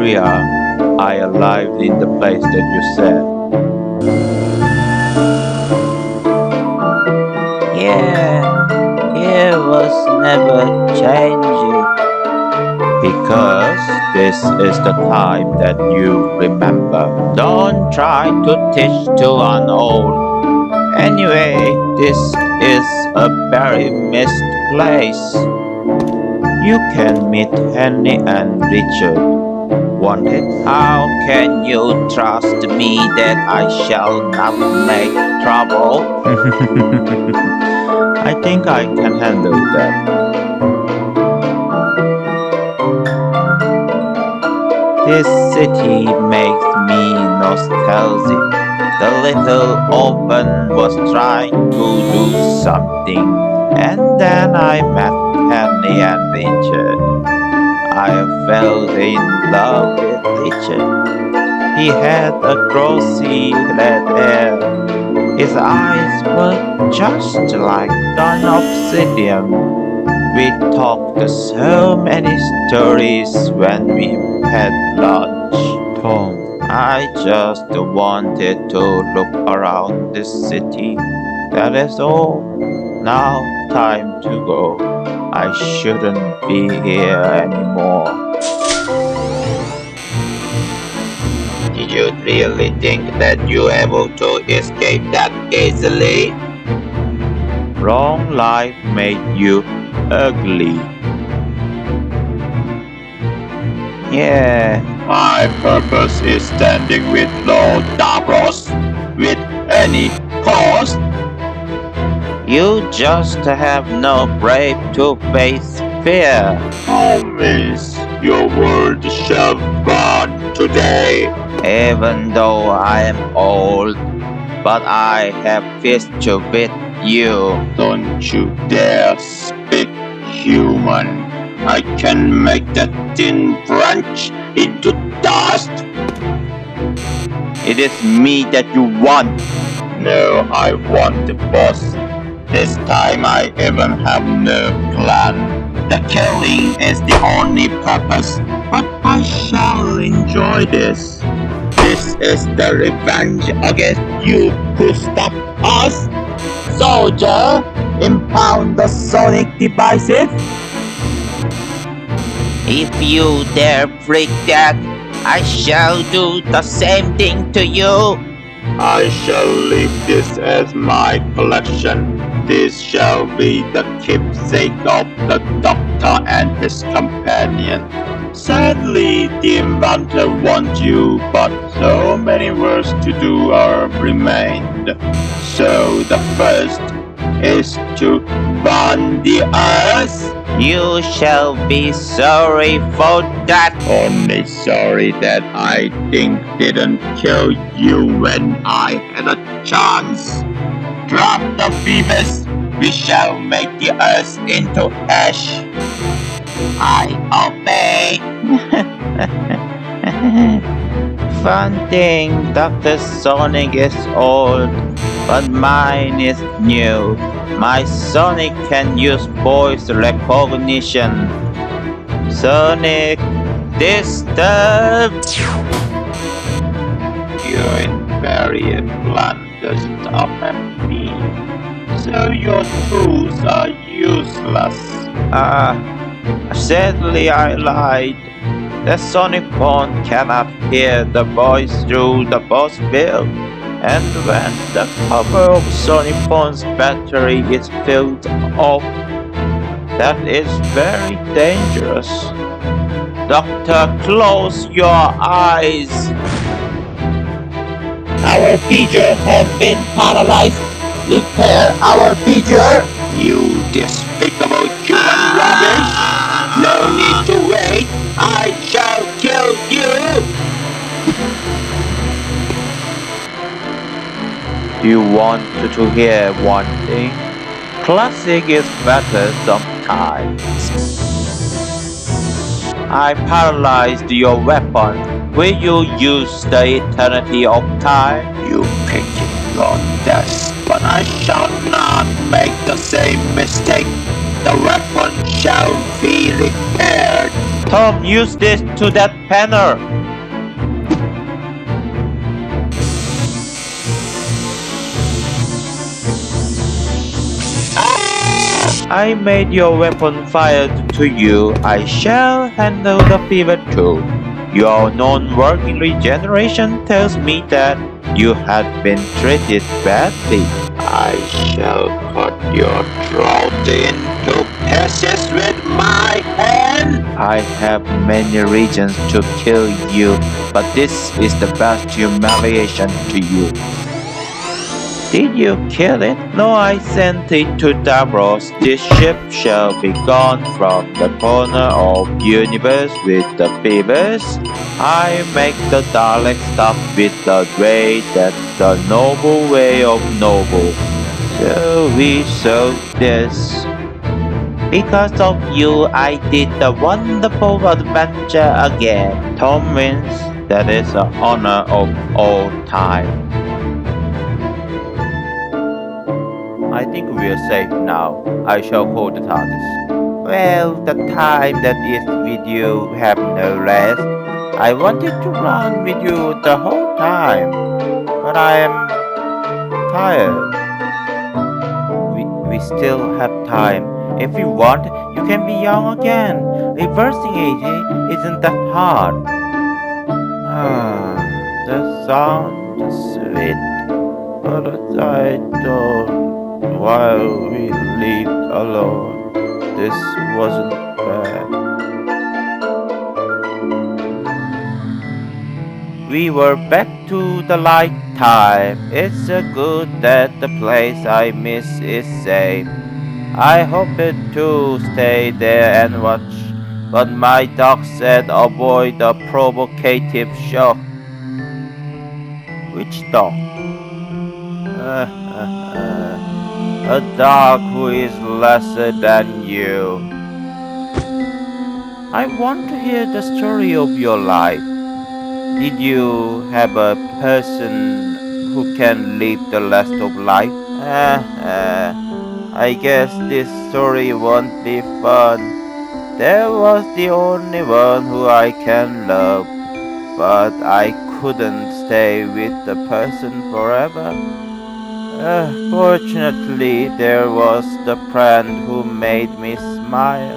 area I arrived in the place that you said. It was never changing. Because this is the time that you remember. Don't try to teach to an old. Anyway, this is a very missed place. You can meet Henry and Richard. Want it? How can you trust me that I shall not make trouble? I think I can handle that. This city makes me nostalgic. The little orphan was trying to do something, and then I met Henry and Richard. I fell in love with Richard. He had a glossy red hair. His eyes were just like an obsidian. We talked so many stories when we had lunch. Tom, I just wanted to look around this city. That is all. Now time to go. I shouldn't be here anymore. Did you really think that you were able to escape that easily? Wrong life made you ugly. Yeah. My purpose is standing with Lord Davros with any cost. You just have no brave to face fear. Always, your word shall burn today. Even though I am old, but I have fish to beat you. Don't you dare speak human. I can make that thin branch into dust. It is me that you want. No, I want the boss. This time I even have no plan. The killing is the only purpose, but I shall enjoy this. This is the revenge against you who stopped us. Soldier, impound the sonic devices. If you dare break that, I shall do the same thing to you. I shall leave this as my collection. This shall be the keepsake of the doctor and his companion. Sadly, the inventor wants you, but so many works to do are remained. So the first is to burn the earth. You shall be sorry for that. Only sorry that I didn't kill you when I had a chance. Drop the Phoebus. We shall make the earth into ash. I obey. Fun thing, Dr. Sonic is old, but mine is new. My Sonic can use voice recognition. Sonic, disturb. Your invariant plan doesn't affect me, so your tools are useless. Sadly I lied. The sonic phone cannot hear the voice through the boss bill. And when the cover of Sonic phone's battery is filled up, that is very dangerous. Doctor, close your eyes. Our pager has been paralyzed. Repair our pager. You despicable human rubbish. No need to wait. I shall kill you. Do you want to hear one thing? Classic is better sometimes. I paralyzed your weapon. Will you use the eternity of time? You pick your death, but I shall not make the same mistake. the weapon shall be repaired. Tom, use this to that panel. I made your weapon fired to you. I shall handle the fever too. Your non-working regeneration tells me that you had been treated badly. I shall cut your throat into pieces with my hand. I have many reasons to kill you, but this is the best humiliation to you. Did you kill it? No, I sent it to Davros. This ship shall be gone from the corner of universe with the fevers. I make the Dalek stop with the way that the noble way of noble. So we saw this. Because of you, I did the wonderful adventure again. Tom wins. That is the honor of all time. I think we're safe now. I shall call the TARDIS. Well, the time that is with you have no rest. I wanted to run with you the whole time, but I am tired. We still have time. If you want, you can be young again. Reversing aging isn't that hard. The sound is sweet, but I don't. While we lived alone, this wasn't bad. We were back to the light time. It's a good that the place I miss is safe. I hoped to stay there and watch, but my dog said avoid the provocative shock. Which dog? A dog who is lesser than you. I want to hear the story of your life. Did you have a person who can live the rest of life? I guess this story won't be fun. There was the only one who I can love, but I couldn't stay with the person forever. Fortunately, there was the friend who made me smile,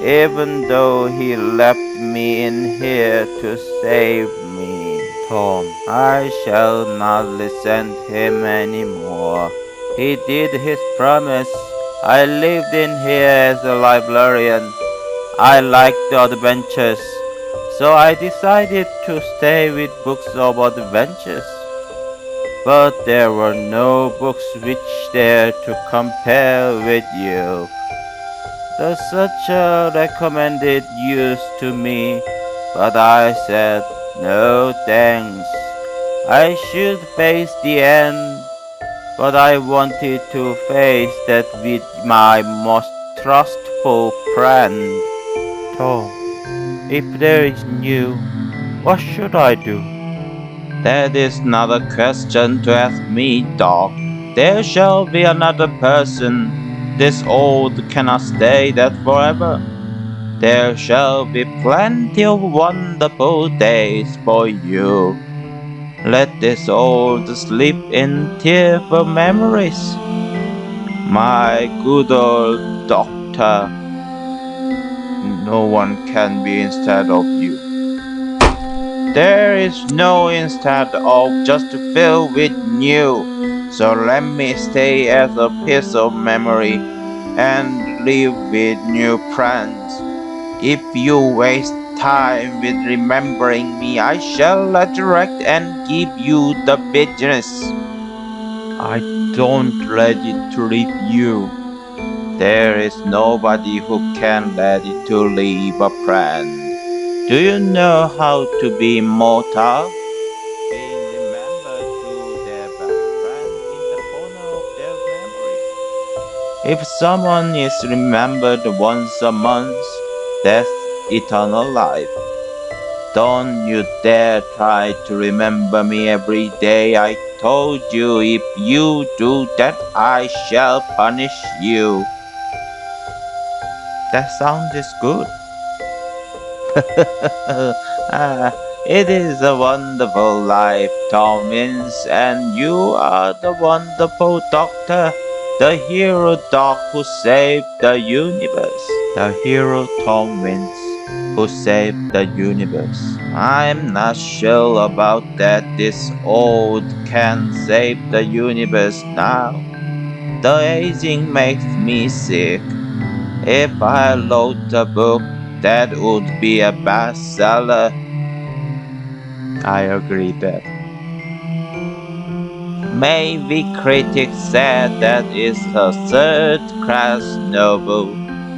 even though he left me in here to save me. Tom, I shall not listen to him anymore. He did his promise. I lived in here as a librarian. I liked the adventures, so I decided to stay with books of adventures. But there were no books which dared to compare with you. The searcher recommended yours to me, but I said no thanks. I should face the end, but I wanted to face that with my most trustful friend. Tom, if there is new, what should I do? That is not a question to ask me, dog. There shall be another person. This old cannot stay that forever. There shall be plenty of wonderful days for you. Let this old sleep in tearful memories. My good old doctor. No one can be instead of you. There is no instead of, just to fill with new. So let me stay as a piece of memory and live with new friends. If you waste time with remembering me, I shall resurrect and give you the business. I don't ready to leave you. There is nobody who can ready to leave a friend. Do you know how to be immortal? Being remembered to their best friend in the corner of their memory. If someone is remembered once a month, that's eternal life. Don't you dare try to remember me every day. I told you, if you do that, I shall punish you. That sound is good. It is a wonderful life, Tom Wyns, and you are the wonderful doctor, the hero doc who saved the universe. The hero Tom Wyns, who saved the universe. I'm not sure about that. This old can save the universe now. The aging makes me sick. If I wrote a book, that would be a bestseller. I agree that. Maybe critics said that it's a third-class novel.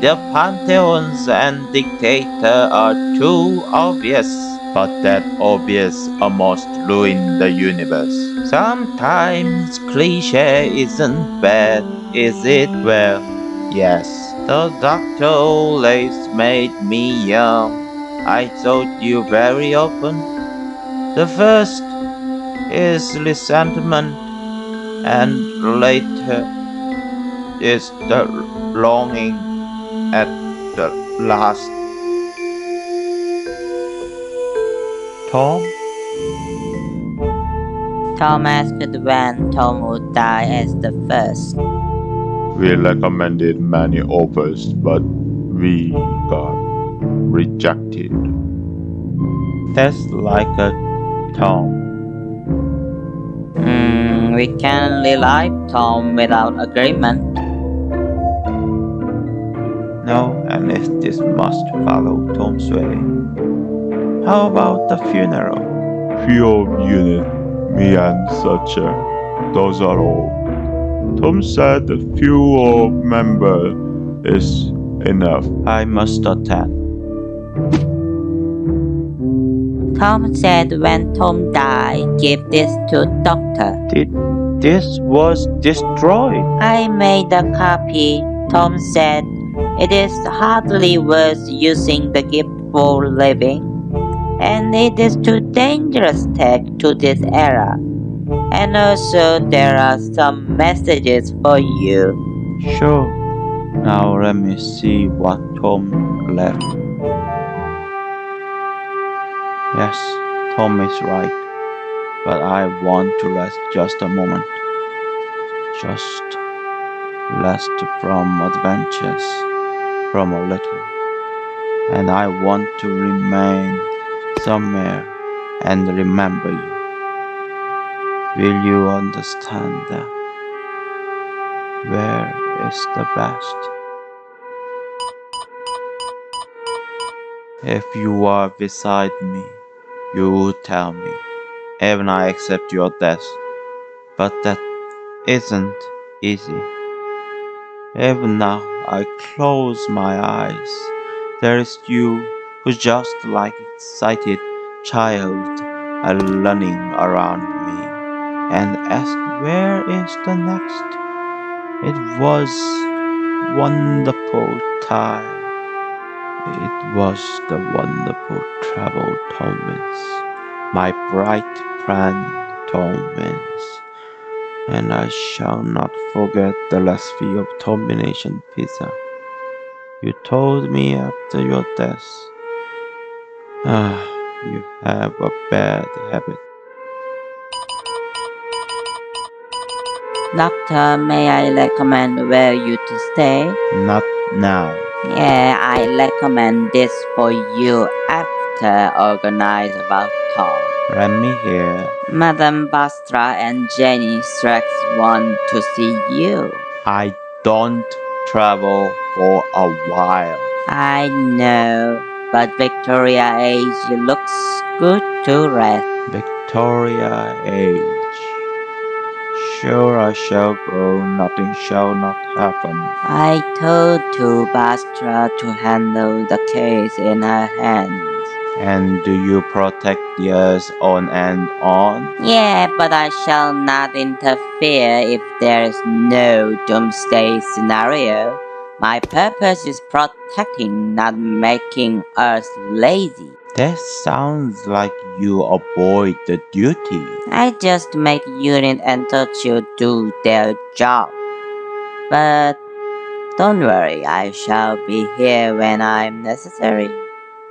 The pantheons and dictator are too obvious, but that obvious almost ruined the universe. Sometimes cliché isn't bad, is it? Well, yes. The doctor always made me young. I thought you very often. The first is resentment, and later is the longing at the last. Tom? Tom asked when Tom would die as the first. We recommended many offers, but we got rejected. That's like a Tom. We can relive Tom without agreement. No, and if this must follow Tom's way. How about the funeral? Few of unit, me and Sucher, those are all. Tom said a few of member is enough. I must attend. Tom said when Tom died, give this to doctor. This was destroyed. I made a copy. Tom said it is hardly worth using the gift for living, and it is too dangerous tech to this era. And also there are some messages for you. Sure. Now let me see what Tom left. Yes, Tom is right. But I want to rest just a moment. Just rest from adventures, from a little. And I want to remain somewhere and remember you. Will you understand that? Where is the best? If you are beside me, you will tell me, even I accept your death. But that isn't easy. Even now I close my eyes. There is you who just like excited child are running around me and ask where is the next. It was wonderful time. It was the wonderful travel, Tom Wyns, my bright friend Tom Wyns, and I shall not forget the recipe of combination pizza. You told me after your death. You have a bad habit. Doctor, may I recommend where you to stay? Not now. Yeah, I recommend this for you after organize about Tom. Let me hear. Madame Bastra and Jenny Strax want to see you. I don't travel for a while. I know, but Victoria age looks good to rest. Victoria age. Sure I shall go, nothing shall not happen. I told to Bastra to handle the case in her hands. And do you protect yours on and on? Yeah, but I shall not interfere if there is no doomsday scenario. My purpose is protecting, not making us lazy. That sounds like you avoid the duty. I just make unit and Churchill do their job. But Don't worry, I shall be here when I'm necessary.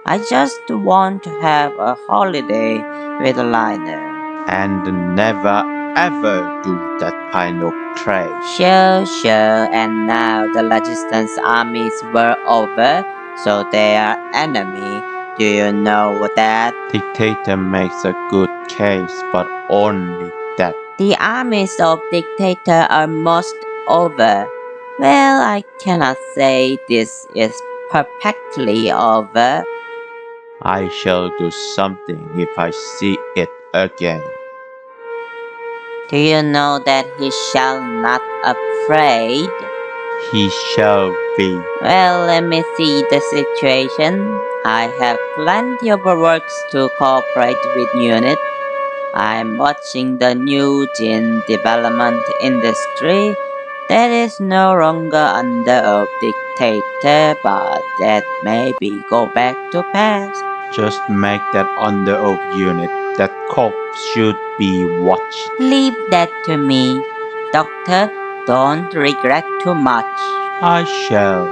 I just want to have a holiday with a liner. And never ever do that kind of trade. Sure, and now the resistance armies were over, so they are enemy. Do you know that? Dictator makes a good case, but only that. The armies of dictator are most over. Well, I cannot say this is perfectly over. I shall do something if I see it again. Do you know that he shall not afraid? He shall be. Well, let me see the situation. I have plenty of works to cooperate with unit. I'm watching the new gene development industry that is no longer under a dictator, but that maybe go back to past. Just make that under of unit. That corpse should be watched. Leave that to me. Doctor, don't regret too much. I shall.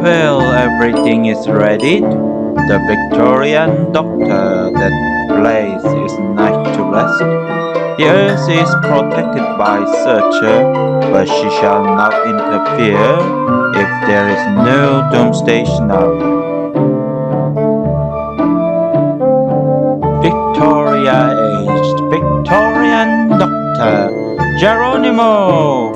Well, everything is ready. The Victorian doctor that place is nice to rest. The earth is protected by searcher, but she shall not interfere if there is no doomsday scenario. Victoria aged Victorian doctor Geronimo.